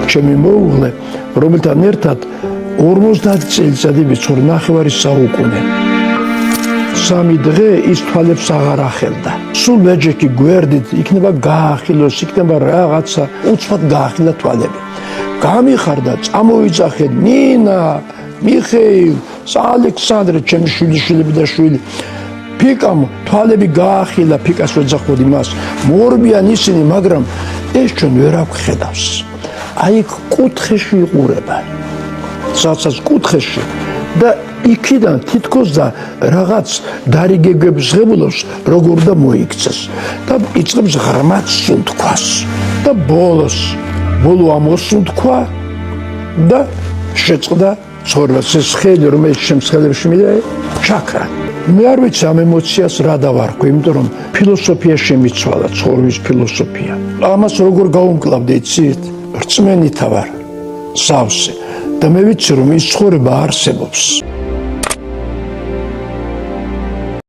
ჩემი მოუღლე, რომელთან ერთად 50 წელიწადი ვიცხოვრ, 9 საუკუნე. 3 დღე ის თვალებს აღარ ახელდა. სულ მეჯექი გვერდით იქნება გაახილოს, იქნება რაღაცა, უცბად გაახილა თვალები. გამიხარდა, წამოიძახე ნინა, მიხეილ, ალექსანდრე, ჩემი შვილიშვილები და შვილი. ფიკამ თვალები გაახილა, ფიკას ვეძახოდი მას. მორბიან ისინი, მაგრამ ეს ჩვენ ვერ აღხედავს. აი კუთხეში იყურება. სადაც კუთხეში და იქიდან თითქოს და რაღაც დარიგებებს ღებულობს, როგორ და მოიქცეს და იწყებს ღრმად სუნთქვას და ბოლო ამოსუნთქვა და შეწყდა ცხოვრებას. ეს ხელი, რომელიც შემსხელებში მიდე, ჩაქრა. მე არ ვიცი ამ ემოციას რა დავარქვი, იმიტომ რომ ფილოსოფია შემიცვალა, ცხოვრების ფილოსოფია. ამას როგორ გავუმკლავდი, იცით? რწმენითა ვარ, სავსე და მე ვიცი რომ ის ცხოვრება არსებობს.